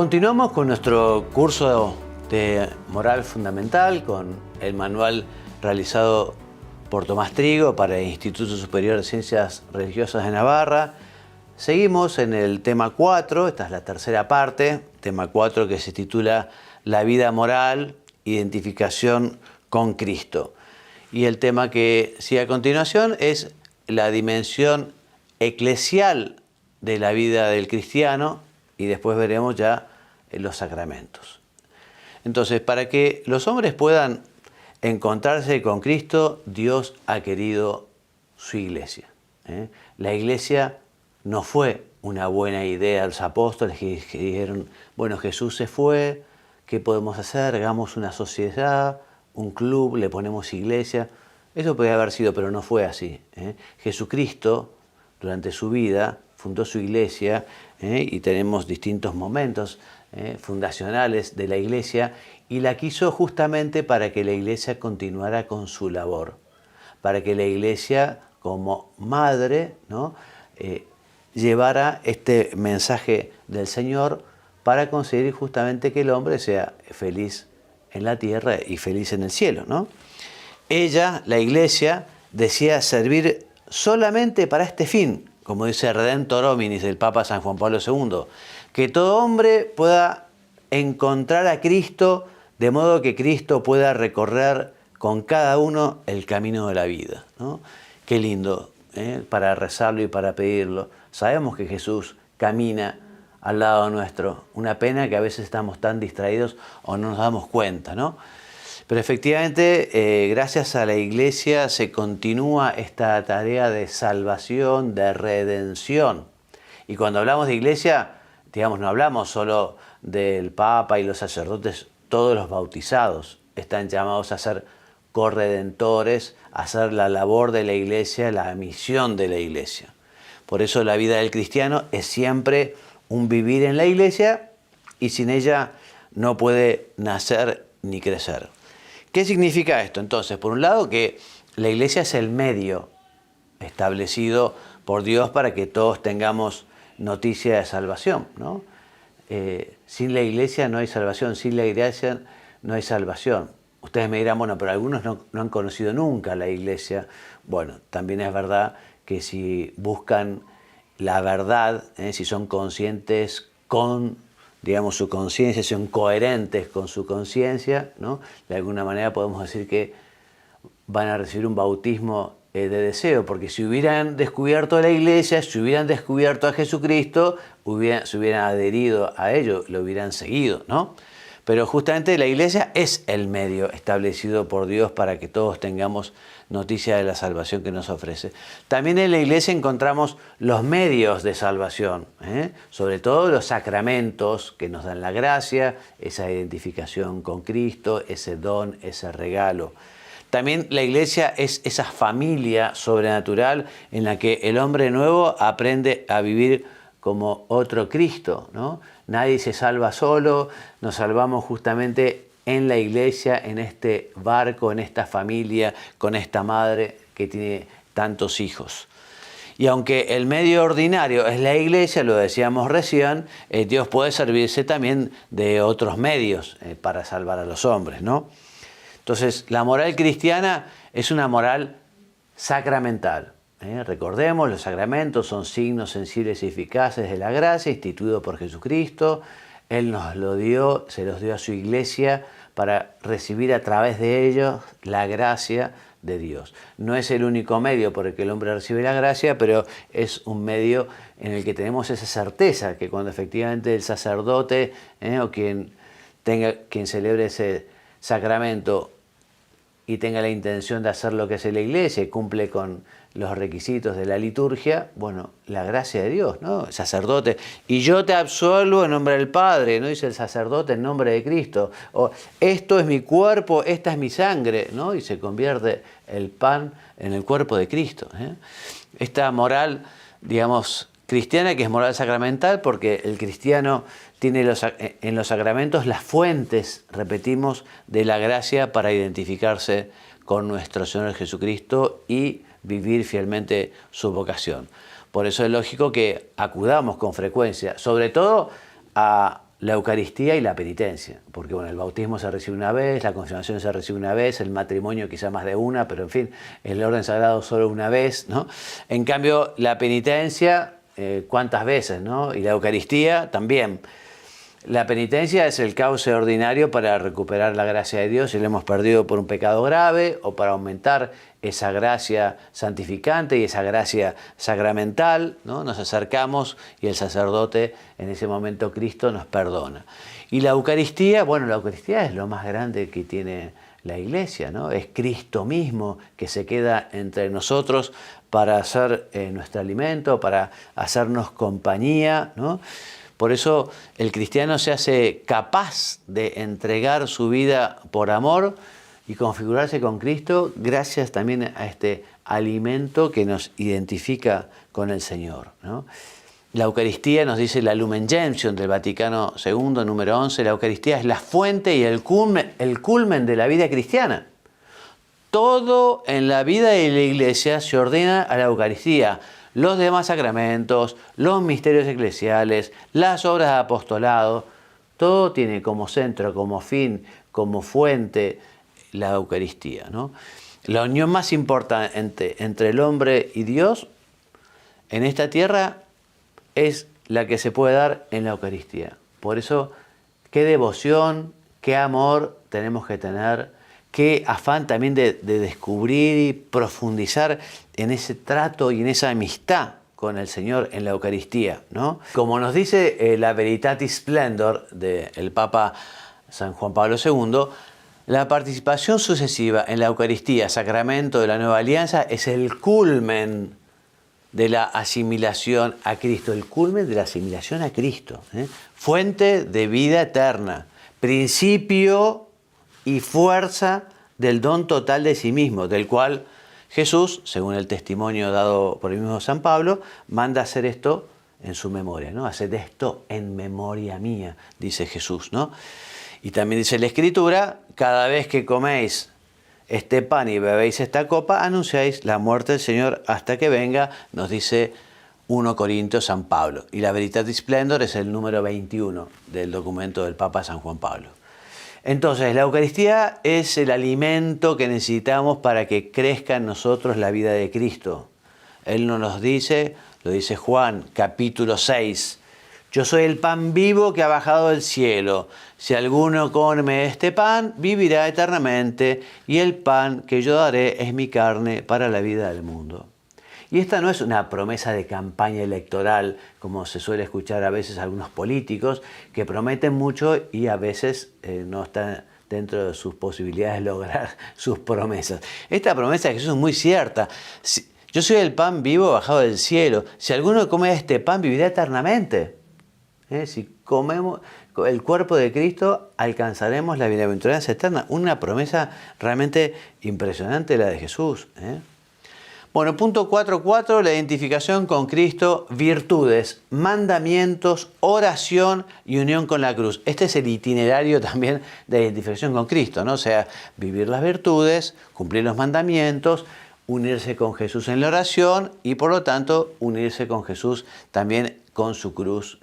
Continuamos con nuestro curso de moral fundamental, con el manual realizado por Tomás Trigo para el Instituto Superior de Ciencias Religiosas de Navarra. Seguimos en el tema 4, esta es la tercera parte, tema 4 que se titula La vida moral, identificación con Cristo. Y el tema que sigue a continuación es la dimensión eclesial de la vida del cristiano y después veremos ya los sacramentos. Entonces, para que los hombres puedan encontrarse con Cristo, Dios ha querido su iglesia. La iglesia no fue una buena idea de los apóstoles que dijeron, bueno, Jesús se fue, ¿qué podemos hacer? Hagamos una sociedad, un club, le ponemos iglesia. Eso podría haber sido, pero no fue así. Jesucristo, durante su vida, fundó su iglesia y tenemos distintos momentos fundacionales de la iglesia y la quiso justamente para que la iglesia continuara con su labor, para que la iglesia como madre, ¿no? Llevara este mensaje del Señor para conseguir justamente que el hombre sea feliz en la tierra y feliz en el cielo, ¿no? Ella, la iglesia, decía servir solamente para este fin, como dice Redemptor Hominis del Papa San Juan Pablo II, que todo hombre pueda encontrar a Cristo de modo que Cristo pueda recorrer con cada uno el camino de la vida, ¿no? Qué lindo, para rezarlo y para pedirlo. Sabemos que Jesús camina al lado nuestro. Una pena que a veces estamos tan distraídos o no nos damos cuenta, ¿no? Pero efectivamente, gracias a la Iglesia se continúa esta tarea de salvación, de redención. Y cuando hablamos de Iglesia, digamos, no hablamos solo del Papa y los sacerdotes, todos los bautizados están llamados a ser corredentores, a hacer la labor de la Iglesia, la misión de la Iglesia. Por eso la vida del cristiano es siempre un vivir en la Iglesia y sin ella no puede nacer ni crecer. ¿Qué significa esto? Entonces, por un lado, que la iglesia es el medio establecido por Dios para que todos tengamos noticia de salvación, ¿no? Sin la iglesia no hay salvación, sin la iglesia no hay salvación. Ustedes me dirán, bueno, pero algunos no han conocido nunca la iglesia. Bueno, también es verdad que si buscan la verdad, si son conscientes con digamos, su conciencia, son coherentes con su conciencia, ¿no? De alguna manera podemos decir que van a recibir un bautismo de deseo, porque si hubieran descubierto la iglesia, si hubieran descubierto a Jesucristo, se hubieran adherido a ello, lo hubieran seguido, ¿no? Pero justamente la iglesia es el medio establecido por Dios para que todos tengamos noticia de la salvación que nos ofrece. También en la iglesia encontramos los medios de salvación, sobre todo los sacramentos que nos dan la gracia, esa identificación con Cristo, ese don, ese regalo. También la iglesia es esa familia sobrenatural en la que el hombre nuevo aprende a vivir como otro Cristo, ¿no? Nadie se salva solo, nos salvamos justamente en la iglesia, en este barco, en esta familia, con esta madre que tiene tantos hijos. Y aunque el medio ordinario es la iglesia, lo decíamos recién, Dios puede servirse también de otros medios para salvar a los hombres, ¿no? Entonces, la moral cristiana es una moral sacramental. Recordemos, los sacramentos son signos sensibles y eficaces de la gracia instituidos por Jesucristo. Él nos lo dio, se los dio a su iglesia para recibir a través de ellos la gracia de Dios. No es el único medio por el que el hombre recibe la gracia, pero es un medio en el que tenemos esa certeza que cuando efectivamente el sacerdote o quien celebre ese sacramento y tenga la intención de hacer lo que hace la iglesia y cumple con los requisitos de la liturgia, bueno, la gracia de Dios, ¿no? El sacerdote, y yo te absolvo en nombre del Padre, ¿no? Dice el sacerdote en nombre de Cristo, o esto es mi cuerpo, esta es mi sangre, ¿no? Y se convierte el pan en el cuerpo de Cristo, Esta moral, digamos, cristiana, que es moral sacramental, porque el cristiano tiene en los sacramentos las fuentes, repetimos, de la gracia para identificarse con nuestro Señor Jesucristo y vivir fielmente su vocación. Por eso es lógico que acudamos con frecuencia, sobre todo a la Eucaristía y la penitencia, porque bueno, el bautismo se recibe una vez, la confirmación se recibe una vez, el matrimonio quizá más de una, pero en fin, el orden sagrado solo una vez, ¿no? En cambio, la penitencia, ¿cuántas veces, no? Y la Eucaristía también. La penitencia es el cauce ordinario para recuperar la gracia de Dios si la hemos perdido por un pecado grave o para aumentar esa gracia santificante y esa gracia sacramental, ¿no? Nos acercamos y el sacerdote, en ese momento Cristo, nos perdona. Y la Eucaristía, bueno, la Eucaristía es lo más grande que tiene la Iglesia, ¿no? Es Cristo mismo que se queda entre nosotros para hacer nuestro alimento, para hacernos compañía, ¿no? Por eso el cristiano se hace capaz de entregar su vida por amor y configurarse con Cristo gracias también a este alimento que nos identifica con el Señor, ¿no? La Eucaristía, nos dice la Lumen Gentium del Vaticano II, número 11, la Eucaristía es la fuente y el culmen de la vida cristiana. Todo en la vida de la Iglesia se ordena a la Eucaristía. Los demás sacramentos, los misterios eclesiales, las obras de apostolado, todo tiene como centro, como fin, como fuente la Eucaristía, ¿no? La unión más importante entre el hombre y Dios en esta tierra es la que se puede dar en la Eucaristía. Por eso, qué devoción, qué amor tenemos que tener, qué afán también de descubrir y profundizar en ese trato y en esa amistad con el Señor en la Eucaristía, ¿no? Como nos dice la Veritatis Splendor del Papa San Juan Pablo II, la participación sucesiva en la Eucaristía, sacramento de la Nueva Alianza, es el culmen de la asimilación a Cristo, el culmen de la asimilación a Cristo, fuente de vida eterna, principio y fuerza del don total de sí mismo, del cual Jesús, según el testimonio dado por el mismo San Pablo, manda hacer esto en su memoria, ¿no? Haced esto en memoria mía, dice Jesús, ¿no? Y también dice la Escritura, cada vez que coméis este pan y bebéis esta copa, anunciáis la muerte del Señor hasta que venga, nos dice 1 Corintios San Pablo. Y la Veritatis Splendor es el número 21 del documento del Papa San Juan Pablo. Entonces, la Eucaristía es el alimento que necesitamos para que crezca en nosotros la vida de Cristo. Él nos dice, lo dice Juan, capítulo 6, yo soy el pan vivo que ha bajado del cielo. Si alguno come este pan, vivirá eternamente, y el pan que yo daré es mi carne para la vida del mundo. Y esta no es una promesa de campaña electoral, como se suele escuchar a veces algunos políticos, que prometen mucho y a veces no están dentro de sus posibilidades de lograr sus promesas. Esta promesa de Jesús es muy cierta. Yo soy el pan vivo bajado del cielo. Si alguno come este pan, vivirá eternamente. Si comemos el cuerpo de Cristo, alcanzaremos la bienaventuranza eterna. Una promesa realmente impresionante la de Jesús. Bueno, punto 4.4, la identificación con Cristo, virtudes, mandamientos, oración y unión con la cruz. Este es el itinerario también de identificación con Cristo, ¿no? O sea, vivir las virtudes, cumplir los mandamientos, unirse con Jesús en la oración y por lo tanto unirse con Jesús también con su cruz,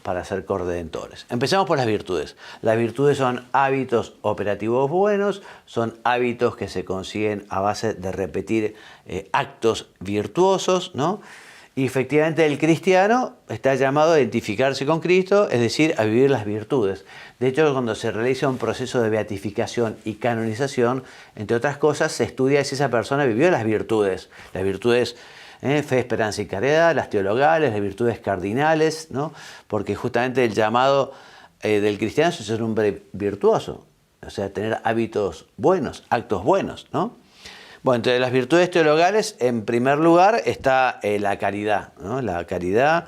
para ser corredentores. Empezamos por las virtudes. Las virtudes son hábitos operativos buenos, son hábitos que se consiguen a base de repetir actos virtuosos, ¿no? Y efectivamente el cristiano está llamado a identificarse con Cristo, es decir, a vivir las virtudes. De hecho, cuando se realiza un proceso de beatificación y canonización, entre otras cosas, se estudia si esa persona vivió las virtudes. Las virtudes fe, esperanza y caridad, las teologales, las virtudes cardinales, ¿no? Porque justamente el llamado del cristiano es ser un hombre virtuoso, o sea, tener hábitos buenos, actos buenos, ¿no? Bueno, entre las virtudes teologales, en primer lugar está la caridad, ¿no? La caridad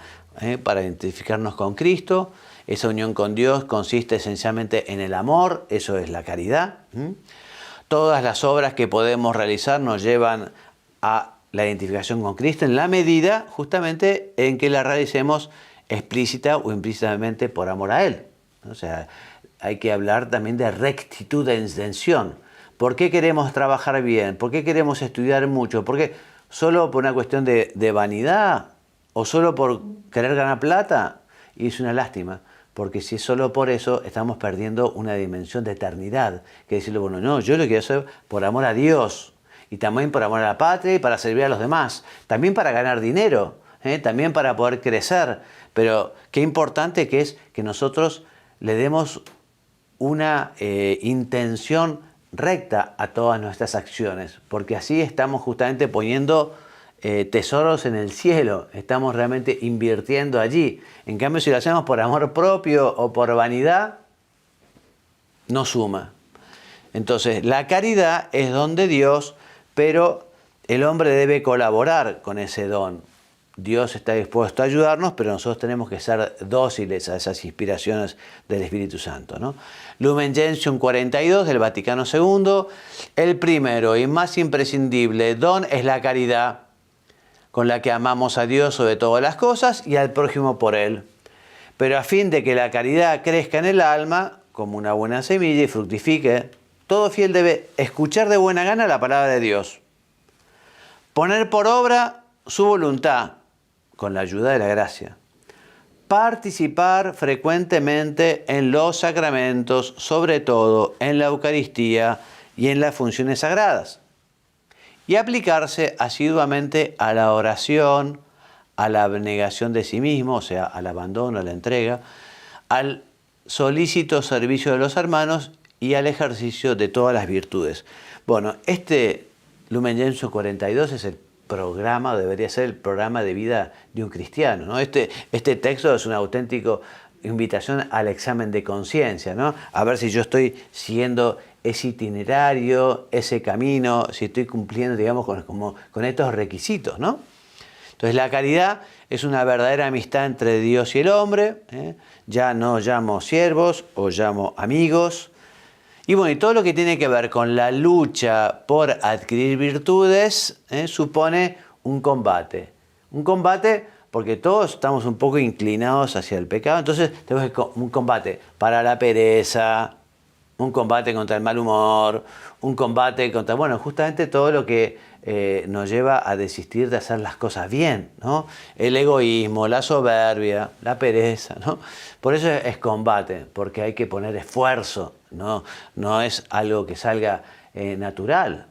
para identificarnos con Cristo. Esa unión con Dios consiste esencialmente en el amor, eso es la caridad. Todas las obras que podemos realizar nos llevan a la identificación con Cristo en la medida justamente en que la realicemos explícita o implícitamente por amor a Él. O sea, hay que hablar también de rectitud de intención. ¿Por qué queremos trabajar bien? ¿Por qué queremos estudiar mucho? ¿Por qué? ¿Solo por una cuestión de vanidad? ¿O solo por querer ganar plata? Y es una lástima, porque si es solo por eso, estamos perdiendo una dimensión de eternidad. Que decirle, bueno, no, yo lo quiero hacer por amor a Dios, y también por amor a la patria y para servir a los demás, también para ganar dinero, también para poder crecer. Pero qué importante que es que nosotros le demos una intención recta a todas nuestras acciones, porque así estamos justamente poniendo tesoros en el cielo, estamos realmente invirtiendo allí. En cambio, si lo hacemos por amor propio o por vanidad, no suma. Entonces, la caridad es don de Dios, pero el hombre debe colaborar con ese don. Dios está dispuesto a ayudarnos, pero nosotros tenemos que ser dóciles a esas inspiraciones del Espíritu Santo, ¿no? Lumen Gentium 42 del Vaticano II. El primero y más imprescindible don es la caridad, con la que amamos a Dios sobre todas las cosas y al prójimo por Él. Pero a fin de que la caridad crezca en el alma, como una buena semilla, y fructifique, todo fiel debe escuchar de buena gana la palabra de Dios, poner por obra su voluntad, con la ayuda de la gracia, participar frecuentemente en los sacramentos, sobre todo en la Eucaristía y en las funciones sagradas, y aplicarse asiduamente a la oración, a la abnegación de sí mismo, o sea, al abandono, a la entrega, al solícito servicio de los hermanos y al ejercicio de todas las virtudes. Bueno, este Lumen Gentium 42 es el programa, debería ser el programa de vida de un cristiano, ¿no? Este texto es una auténtica invitación al examen de conciencia, ¿no? A ver si yo estoy siguiendo ese itinerario, ese camino, si estoy cumpliendo, digamos, con estos requisitos, ¿no? Entonces, la caridad es una verdadera amistad entre Dios y el hombre, ¿eh? Ya no llamo siervos o llamo amigos. Y bueno, y todo lo que tiene que ver con la lucha por adquirir virtudes supone un combate. Un combate porque todos estamos un poco inclinados hacia el pecado. Entonces tenemos un combate para la pereza, un combate contra el mal humor, un combate contra, bueno, justamente todo lo que nos lleva a desistir de hacer las cosas bien, ¿no? El egoísmo, la soberbia, la pereza, ¿no? Por eso es combate, porque hay que poner esfuerzo, no es algo que salga natural.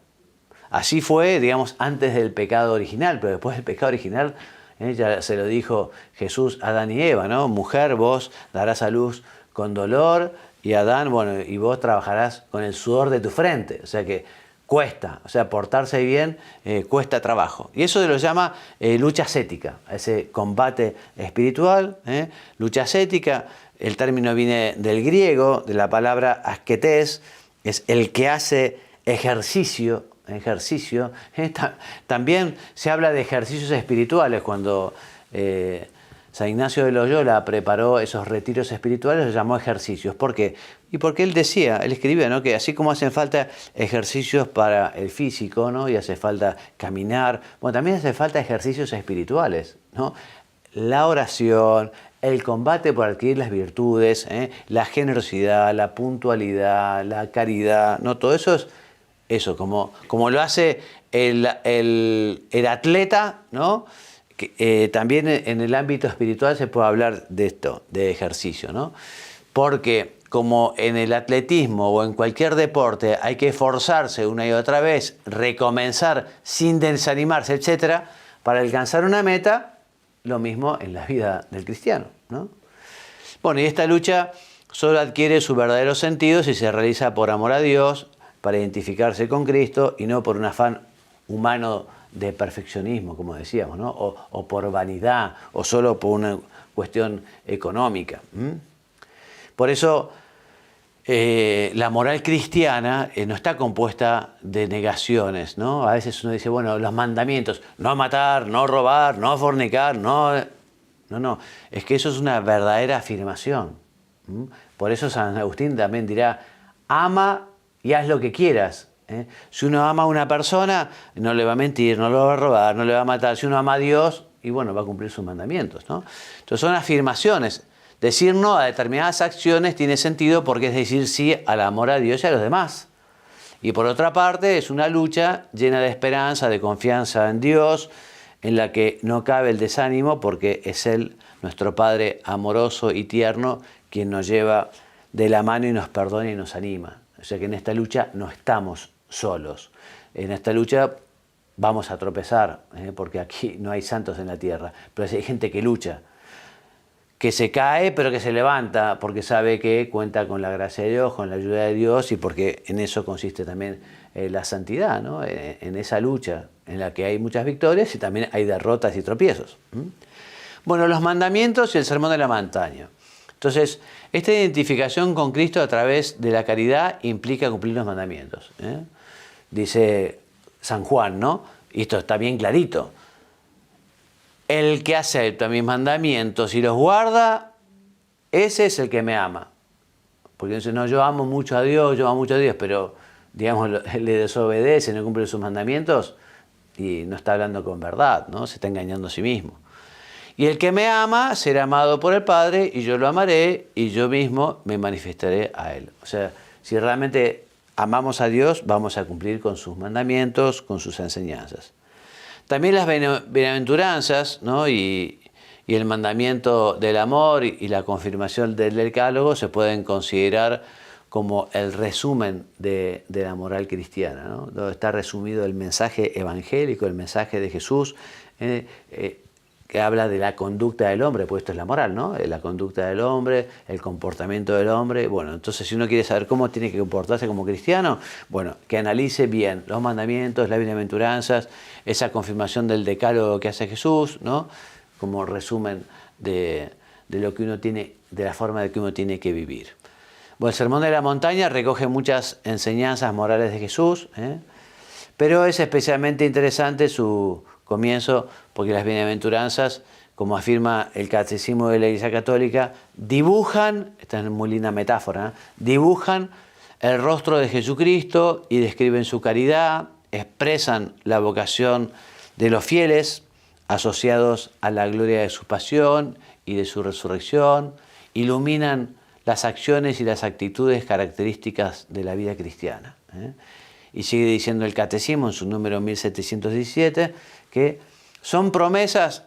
Así fue, digamos, antes del pecado original, pero después del pecado original ya se lo dijo Jesús a Adán y Eva, ¿no? Mujer, vos darás a luz con dolor, y Adán, bueno, y vos trabajarás con el sudor de tu frente. O sea que cuesta, o sea, portarse bien cuesta trabajo. Y eso se lo llama lucha ascética, ese combate espiritual, lucha ascética. El término viene del griego, de la palabra asketes, es el que hace ejercicio. También se habla de ejercicios espirituales. Cuando San Ignacio de Loyola preparó esos retiros espirituales, los llamó ejercicios. ¿Por qué? Y porque él escribía, ¿no?, que así como hacen falta ejercicios para el físico, ¿no?, y hace falta caminar, bueno, también hace falta ejercicios espirituales, ¿no? La oración, el combate por adquirir las virtudes, la generosidad, la puntualidad, la caridad, ¿no? Todo eso es eso, como lo hace el atleta, ¿no? También en el ámbito espiritual se puede hablar de esto, de ejercicio, ¿no? Porque como en el atletismo o en cualquier deporte hay que esforzarse una y otra vez, recomenzar sin desanimarse, etc., para alcanzar una meta, lo mismo en la vida del cristiano, ¿no? Bueno, y esta lucha solo adquiere su verdadero sentido si se realiza por amor a Dios, para identificarse con Cristo y no por un afán humano de perfeccionismo, como decíamos, ¿no? O por vanidad, o solo por una cuestión económica. Por eso la moral cristiana no está compuesta de negaciones, ¿no? A veces uno dice, bueno, los mandamientos, no matar, no robar, no fornicar, no. Es que eso es una verdadera afirmación. Por eso San Agustín también dirá, ama y haz lo que quieras. Si uno ama a una persona, no le va a mentir, no lo va a robar, no le va a matar. Si uno ama a Dios, y bueno, va a cumplir sus mandamientos, ¿no? Entonces son afirmaciones. Decir no a determinadas acciones tiene sentido porque es decir sí al amor a Dios y a los demás. Y por otra parte es una lucha llena de esperanza, de confianza en Dios, en la que no cabe el desánimo porque es Él, nuestro Padre amoroso y tierno, quien nos lleva de la mano y nos perdona y nos anima. O sea que en esta lucha no estamos solos. En esta lucha vamos a tropezar, porque aquí no hay santos en la tierra, pero hay gente que lucha, que se cae pero que se levanta porque sabe que cuenta con la gracia de Dios, con la ayuda de Dios, y porque en eso consiste también la santidad, ¿no? En esa lucha en la que hay muchas victorias y también hay derrotas y tropiezos. Bueno, los mandamientos y el sermón de la montaña. Entonces, esta identificación con Cristo a través de la caridad implica cumplir los mandamientos. Dice San Juan, ¿no? Y esto está bien clarito. El que acepta mis mandamientos y los guarda, ese es el que me ama. Porque dice, no, yo amo mucho a Dios, pero, digamos, le desobedece, no cumple sus mandamientos y no está hablando con verdad, ¿no? Se está engañando a sí mismo. Y el que me ama será amado por el Padre, y yo lo amaré, y yo mismo me manifestaré a Él. O sea, si realmente amamos a Dios, vamos a cumplir con sus mandamientos, con sus enseñanzas. También las bienaventuranzas, ¿no? y el mandamiento del amor y la confirmación del decálogo se pueden considerar como el resumen de la moral cristiana, ¿no? Donde está resumido el mensaje evangélico, el mensaje de Jesús, que habla de la conducta del hombre, pues esto es la moral, ¿no? La conducta del hombre, el comportamiento del hombre. Bueno, entonces si uno quiere saber cómo tiene que comportarse como cristiano, bueno, que analice bien los mandamientos, las bienaventuranzas, esa confirmación del decálogo que hace Jesús, ¿no? Como resumen de lo que uno tiene, de la forma de que uno tiene que vivir. Bueno, el Sermón de la Montaña recoge muchas enseñanzas morales de Jesús, pero es especialmente interesante su comienzo, porque las bienaventuranzas, como afirma el Catecismo de la Iglesia Católica, dibujan, esta es muy linda metáfora, dibujan el rostro de Jesucristo y describen su caridad, expresan la vocación de los fieles asociados a la gloria de su pasión y de su resurrección, iluminan las acciones y las actitudes características de la vida cristiana. Y sigue diciendo el Catecismo en su número 1717, que son promesas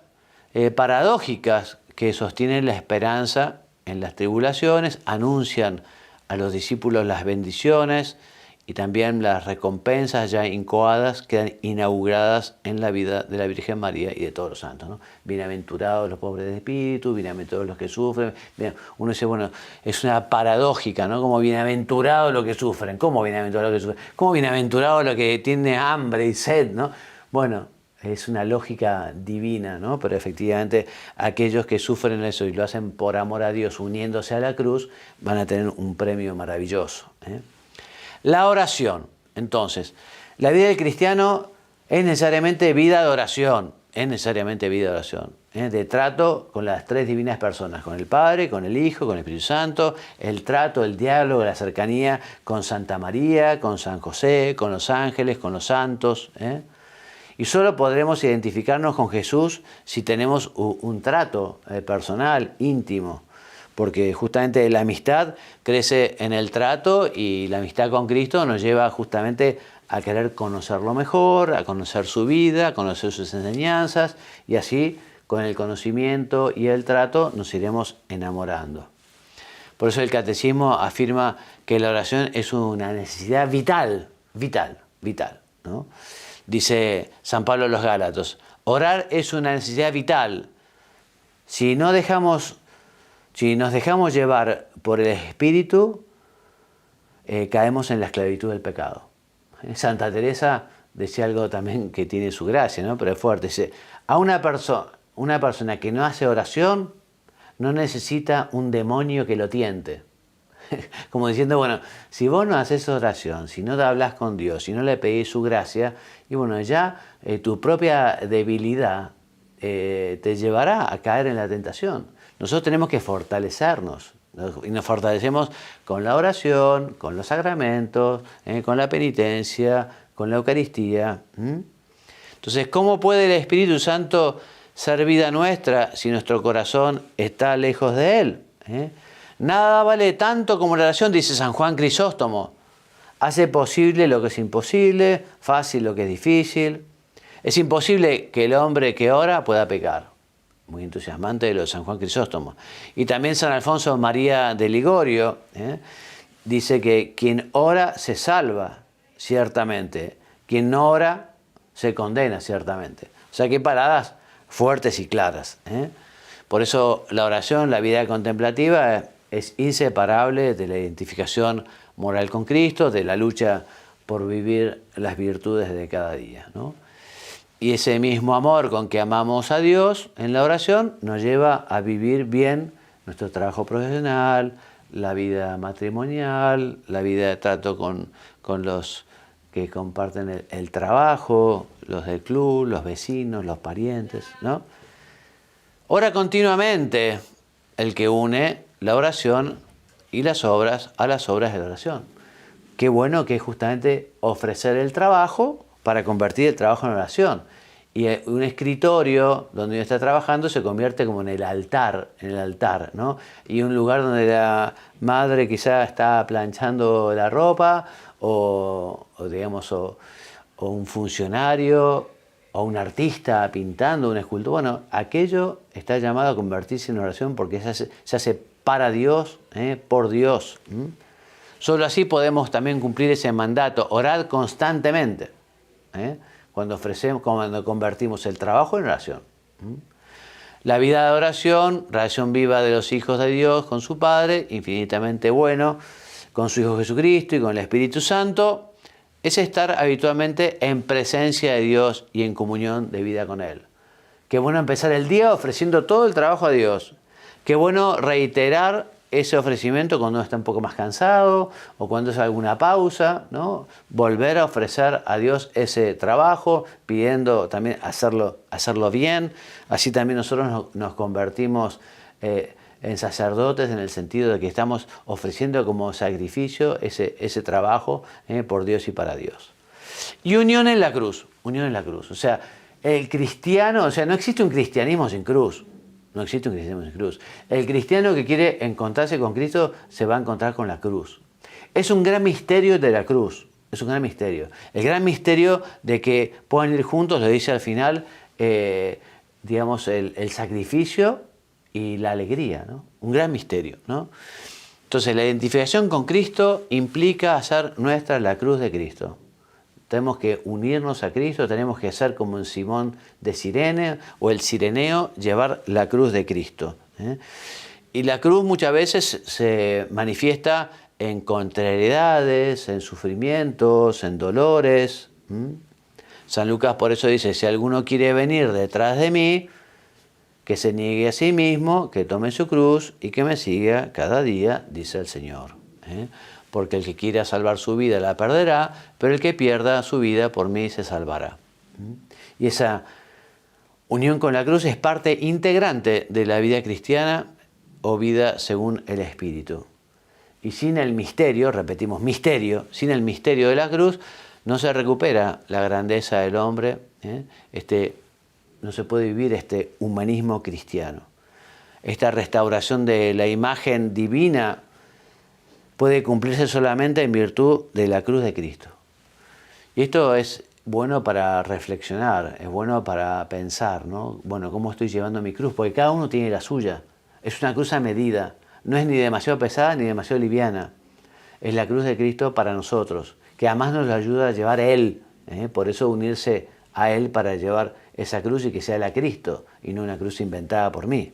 paradójicas que sostienen la esperanza en las tribulaciones, anuncian a los discípulos las bendiciones y también las recompensas ya incoadas quedan inauguradas en la vida de la Virgen María y de todos los santos, ¿no? Bienaventurados los pobres de espíritu, bienaventurados los que sufren. Uno dice, bueno, es una paradójica, ¿no? Como bienaventurados los que sufren. ¿Cómo bienaventurados los que sufren? ¿Cómo bienaventurados los que tienen hambre y sed, ¿no? Bueno, es una lógica divina, ¿no? Pero efectivamente aquellos que sufren eso y lo hacen por amor a Dios, uniéndose a la cruz, van a tener un premio maravilloso. La oración. Entonces, la vida del cristiano es necesariamente vida de oración, de trato con las tres divinas personas, con el Padre, con el Hijo, con el Espíritu Santo, el trato, el diálogo, la cercanía con Santa María, con San José, con los ángeles, con los santos, Y solo podremos identificarnos con Jesús si tenemos un trato personal, íntimo, porque justamente la amistad crece en el trato y la amistad con Cristo nos lleva justamente a querer conocerlo mejor, a conocer su vida, a conocer sus enseñanzas, y así con el conocimiento y el trato nos iremos enamorando. Por eso el Catecismo afirma que la oración es una necesidad vital, ¿no? Dice San Pablo a los Gálatas, orar es una necesidad vital. Si nos dejamos llevar por el Espíritu, caemos en la esclavitud del pecado. Santa Teresa decía algo también que tiene su gracia, ¿no? Pero es fuerte. Dice, a una persona que no hace oración no necesita un demonio que lo tiente. Como diciendo, bueno, si vos no haces oración, si no te hablas con Dios, si no le pedís su gracia, y bueno, ya tu propia debilidad te llevará a caer en la tentación. Nosotros tenemos que fortalecernos, y nos fortalecemos con la oración, con los sacramentos, con la penitencia, con la Eucaristía. Entonces, ¿cómo puede el Espíritu Santo ser vida nuestra si nuestro corazón está lejos de Él? Nada vale tanto como la oración, dice San Juan Crisóstomo. Hace posible lo que es imposible, fácil lo que es difícil. Es imposible que el hombre que ora pueda pecar. muy entusiasmante de lo de San Juan Crisóstomo. Y también San Alfonso María de Ligorio dice que quien ora se salva, ciertamente. Quien no ora se condena, ciertamente. O sea, que paradas fuertes y claras. Por eso la oración, la vida contemplativa, es inseparable de la identificación moral con Cristo, de la lucha por vivir las virtudes de cada día, ¿no? Y ese mismo amor con que amamos a Dios en la oración nos lleva a vivir bien nuestro trabajo profesional, la vida matrimonial, la vida de trato con los que comparten el trabajo, los del club, los vecinos, los parientes, ¿no? Ora continuamente el que une la oración y las obras a las obras de la oración. Qué bueno que es justamente ofrecer el trabajo para convertir el trabajo en oración. Y un escritorio donde uno está trabajando se convierte como en el altar, ¿no? Y un lugar donde la madre quizá está planchando la ropa, o un funcionario, o un artista pintando una escultura. Bueno, aquello está llamado a convertirse en oración porque se hace para Dios, por Dios. Solo así podemos también cumplir ese mandato, orad constantemente, cuando convertimos el trabajo en oración. La vida de oración, relación viva de los hijos de Dios con su Padre, infinitamente bueno, con su Hijo Jesucristo y con el Espíritu Santo, es estar habitualmente en presencia de Dios y en comunión de vida con Él. Qué bueno empezar el día ofreciendo todo el trabajo a Dios. Qué bueno reiterar ese ofrecimiento cuando uno está un poco más cansado o cuando es alguna pausa, ¿no? Volver a ofrecer a Dios ese trabajo, pidiendo también hacerlo bien. Así también nosotros nos convertimos en sacerdotes en el sentido de que estamos ofreciendo como sacrificio ese trabajo por Dios y para Dios. Y unión en la cruz. O sea, el cristiano, no existe un cristianismo sin cruz. No existe un cristianismo sin cruz. El cristiano que quiere encontrarse con Cristo se va a encontrar con la cruz. Es un gran misterio de la cruz. Es un gran misterio. El gran misterio de que puedan ir juntos, lo dice al final, el sacrificio y la alegría, ¿no? Un gran misterio, ¿no? Entonces, la identificación con Cristo implica hacer nuestra la cruz de Cristo. Tenemos que unirnos a Cristo, tenemos que hacer como en Simón de Cirene o el Cireneo, llevar la cruz de Cristo. Y la cruz muchas veces se manifiesta en contrariedades, en sufrimientos, en dolores. San Lucas por eso dice, si alguno quiere venir detrás de mí, que se niegue a sí mismo, que tome su cruz y que me siga cada día, dice el Señor. Porque el que quiera salvar su vida la perderá, pero el que pierda su vida por mí se salvará. Y esa unión con la cruz es parte integrante de la vida cristiana o vida según el Espíritu. Y sin el misterio, repetimos misterio, sin el misterio de la cruz, no se recupera la grandeza del hombre, no se puede vivir este humanismo cristiano. Esta restauración de la imagen divina puede cumplirse solamente en virtud de la cruz de Cristo. Y esto es bueno para reflexionar, es bueno para pensar, ¿no? Bueno, ¿cómo estoy llevando mi cruz? Porque cada uno tiene la suya. Es una cruz a medida. No es ni demasiado pesada ni demasiado liviana. Es la cruz de Cristo para nosotros, que además nos ayuda a llevar a Él. Por eso unirse a Él para llevar esa cruz y que sea la Cristo y no una cruz inventada por mí.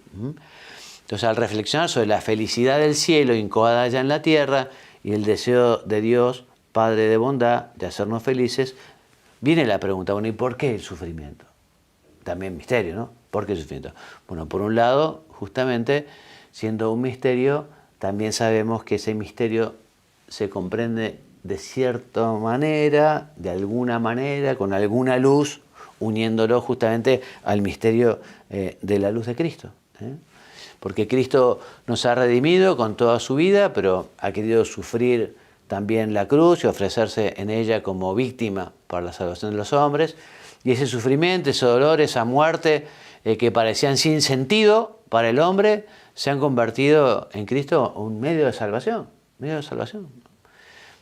Entonces, al reflexionar sobre la felicidad del cielo incoada allá en la tierra y el deseo de Dios, Padre de bondad, de hacernos felices, viene la pregunta, bueno, ¿y por qué el sufrimiento? También misterio, ¿no? ¿Por qué el sufrimiento? Bueno, por un lado, justamente, siendo un misterio, también sabemos que ese misterio se comprende de cierta manera, de alguna manera, con alguna luz, uniéndolo justamente al misterio de la luz de Cristo. Porque Cristo nos ha redimido con toda su vida, pero ha querido sufrir también la cruz y ofrecerse en ella como víctima para la salvación de los hombres. Y ese sufrimiento, ese dolor, esa muerte que parecían sin sentido para el hombre, se han convertido en Cristo un medio de salvación.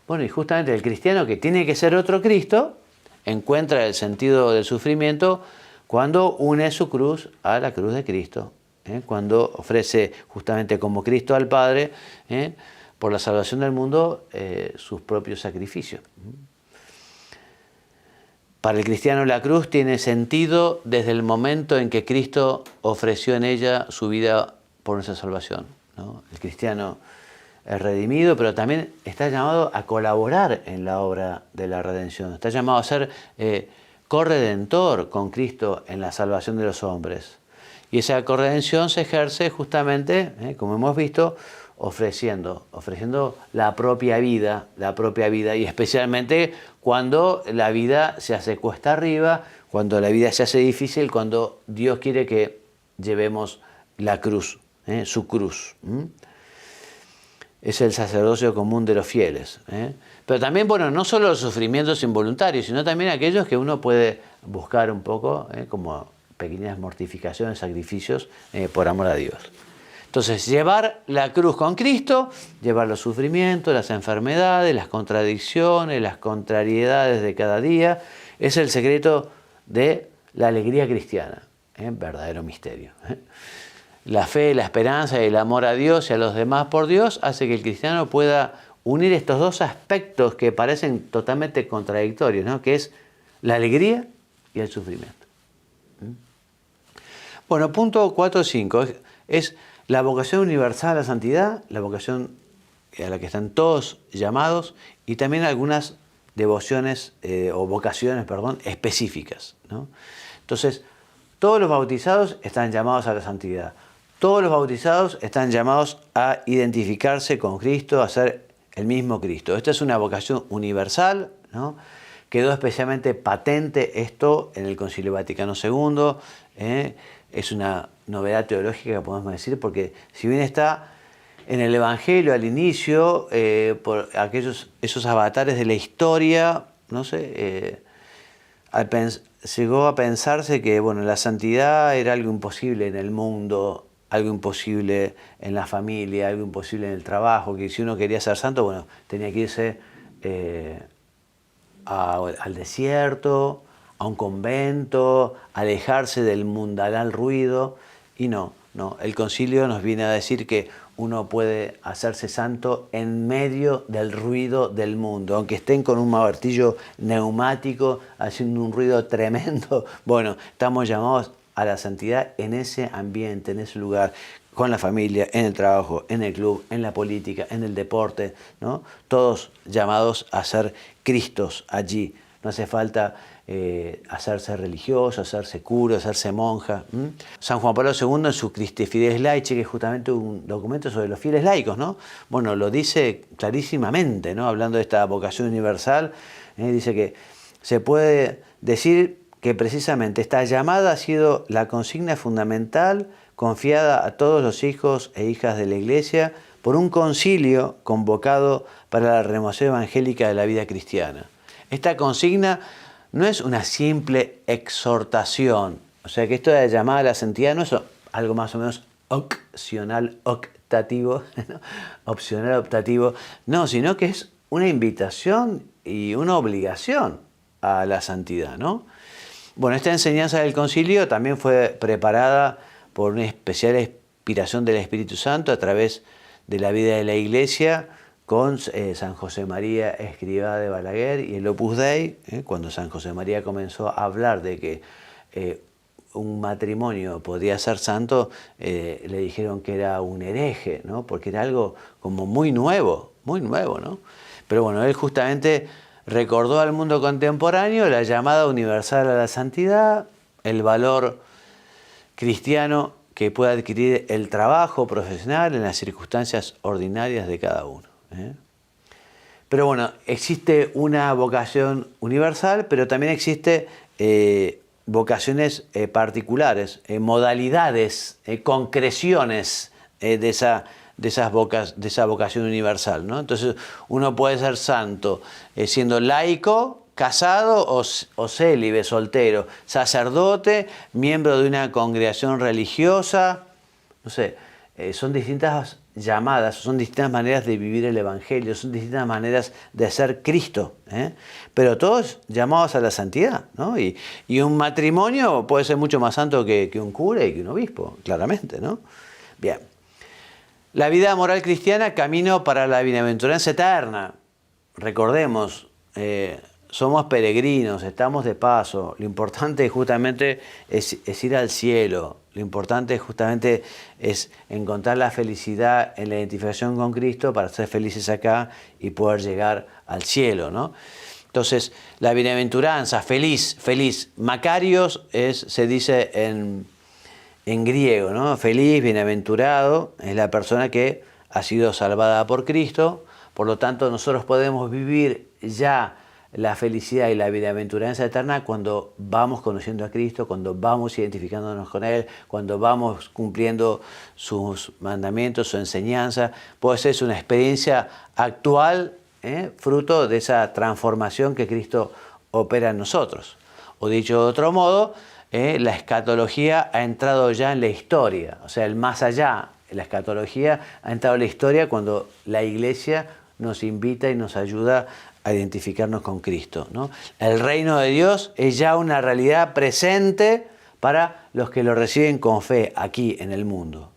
Bueno, y justamente el cristiano que tiene que ser otro Cristo, encuentra el sentido del sufrimiento cuando une su cruz a la cruz de Cristo, cuando ofrece justamente como Cristo al Padre, por la salvación del mundo, sus propios sacrificios. Para el cristiano la cruz tiene sentido desde el momento en que Cristo ofreció en ella su vida por nuestra salvación, ¿no? El cristiano es redimido, pero también está llamado a colaborar en la obra de la redención. Está llamado a ser corredentor con Cristo en la salvación de los hombres. Y esa corredención se ejerce justamente, como hemos visto, ofreciendo la propia vida, y especialmente cuando la vida se hace cuesta arriba, cuando la vida se hace difícil, cuando Dios quiere que llevemos la cruz, su cruz. Es el sacerdocio común de los fieles. Pero también, bueno, no solo los sufrimientos involuntarios, sino también aquellos que uno puede buscar un poco, como pequeñas mortificaciones, sacrificios, por amor a Dios. Entonces, llevar la cruz con Cristo, llevar los sufrimientos, las enfermedades, las contradicciones, las contrariedades de cada día, es el secreto de la alegría cristiana, verdadero misterio. La fe, la esperanza y el amor a Dios y a los demás por Dios hace que el cristiano pueda unir estos dos aspectos que parecen totalmente contradictorios, ¿no? Que es la alegría y el sufrimiento. Bueno, punto 4.5 es la vocación universal a la santidad, la vocación a la que están todos llamados, y también algunas devociones o vocaciones, específicas, ¿no? Entonces, todos los bautizados están llamados a la santidad. Todos los bautizados están llamados a identificarse con Cristo, a ser el mismo Cristo. Esta es una vocación universal, ¿no? Quedó especialmente patente esto en el Concilio Vaticano II. Es una novedad teológica, podemos decir, porque si bien está en el Evangelio al inicio, por esos avatares de la historia, no sé, llegó a pensarse que la santidad era algo imposible en el mundo, algo imposible en la familia, algo imposible en el trabajo, que si uno quería ser santo, tenía que irse al desierto, a un convento, alejarse del mundanal ruido. Y no, el concilio nos viene a decir que uno puede hacerse santo en medio del ruido del mundo, aunque estén con un martillo neumático haciendo un ruido tremendo. Estamos llamados a la santidad en ese ambiente, en ese lugar, con la familia, en el trabajo, en el club, en la política, en el deporte, ¿no? Todos llamados a ser Cristos allí. No hace falta hacerse religioso, hacerse cura, hacerse monja. San Juan Pablo II en su Christi Fides Laici, que es justamente un documento sobre los fieles laicos, ¿no? Lo dice clarísimamente, ¿no? Hablando de esta vocación universal, dice que se puede decir que precisamente esta llamada ha sido la consigna fundamental confiada a todos los hijos e hijas de la Iglesia por un concilio convocado para la renovación evangélica de la vida cristiana. Esta consigna no es una simple exhortación, o sea que esto de la llamada a la santidad no es algo más o menos opcional, optativo, ¿no? Opcional, optativo, no, sino que es una invitación y una obligación a la santidad, ¿no? Esta enseñanza del concilio también fue preparada por una especial inspiración del Espíritu Santo a través de la vida de la Iglesia, con San José María Escrivá de Balaguer y el Opus Dei, cuando San José María comenzó a hablar de que un matrimonio podía ser santo, le dijeron que era un hereje, ¿no? Porque era algo como muy nuevo, ¿no? Pero él justamente recordó al mundo contemporáneo la llamada universal a la santidad, el valor cristiano que puede adquirir el trabajo profesional en las circunstancias ordinarias de cada uno. Pero existe una vocación universal, pero también existe vocaciones particulares, modalidades, concreciones de esa vocación universal, ¿no? Entonces uno puede ser santo siendo laico, casado o célibe, soltero, sacerdote, miembro de una congregación religiosa, no sé, son distintas llamadas, son distintas maneras de vivir el Evangelio, son distintas maneras de ser Cristo, pero todos llamados a la santidad, ¿no? Y un matrimonio puede ser mucho más santo que un cura y que un obispo, claramente, ¿no? Bien. La vida moral cristiana, camino para la bienaventuranza eterna. Recordemos, somos peregrinos, estamos de paso. Lo importante justamente es ir al cielo. Lo importante justamente es encontrar la felicidad en la identificación con Cristo para ser felices acá y poder llegar al cielo, ¿no? Entonces, la bienaventuranza, feliz, feliz. Makarios se dice en griego, ¿no? Feliz, bienaventurado, es la persona que ha sido salvada por Cristo. Por lo tanto, nosotros podemos vivir ya la felicidad y la bienaventuranza eterna cuando vamos conociendo a Cristo, cuando vamos identificándonos con Él, cuando vamos cumpliendo sus mandamientos, su enseñanza. Puede ser una experiencia actual, fruto de esa transformación que Cristo opera en nosotros. O dicho de otro modo, la escatología ha entrado ya en la historia, o sea, el más allá. La escatología ha entrado en la historia cuando la Iglesia nos invita y nos ayuda a identificarnos con Cristo, ¿no? El reino de Dios es ya una realidad presente para los que lo reciben con fe aquí en el mundo.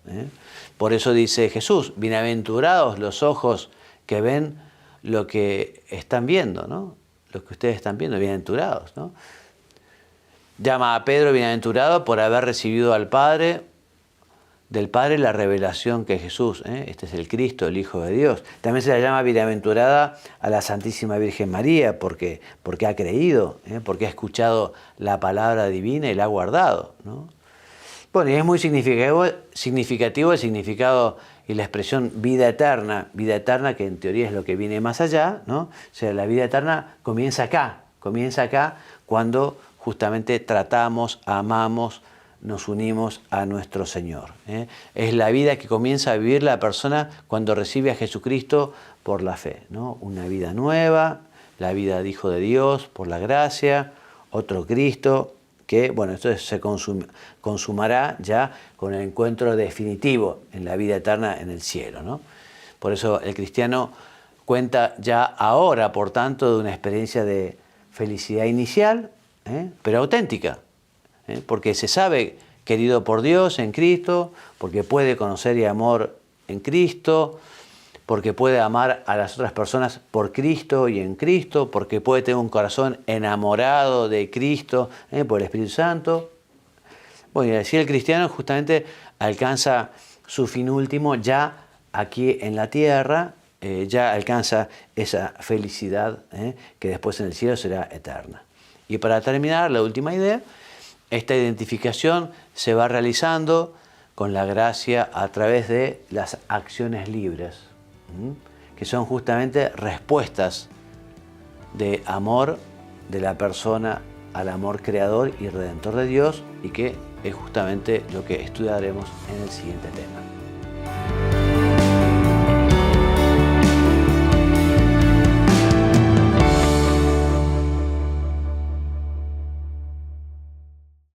Por eso dice Jesús, bienaventurados los ojos que ven lo que están viendo, ¿no? Lo que ustedes están viendo, bienaventurados, ¿no? Llama a Pedro bienaventurado por haber recibido del Padre la revelación que es Jesús. Este es el Cristo, el Hijo de Dios. También se la llama bienaventurada a la Santísima Virgen María porque ha creído, porque ha escuchado la palabra divina y la ha guardado, ¿no? Bueno, y es muy significativo el significado y la expresión vida eterna que en teoría es lo que viene más allá, ¿no? O sea, la vida eterna comienza acá cuando justamente tratamos, amamos, nos unimos a nuestro Señor. Es la vida que comienza a vivir la persona cuando recibe a Jesucristo por la fe, ¿no? Una vida nueva, la vida de Hijo de Dios por la gracia, otro Cristo, que, bueno, esto se consumará ya con el encuentro definitivo en la vida eterna en el cielo, ¿no? Por eso el cristiano cuenta ya ahora, por tanto, de una experiencia de felicidad inicial, pero auténtica. Porque se sabe querido por Dios en Cristo, porque puede conocer y amor en Cristo, porque puede amar a las otras personas por Cristo y en Cristo, porque puede tener un corazón enamorado de Cristo por el Espíritu Santo. Bueno, y así el cristiano justamente alcanza su fin último ya aquí en la tierra, ya alcanza esa felicidad que después en el cielo será eterna. Y para terminar, la última idea. Esta identificación se va realizando con la gracia a través de las acciones libres, que son justamente respuestas de amor de la persona al amor creador y redentor de Dios, y que es justamente lo que estudiaremos en el siguiente tema.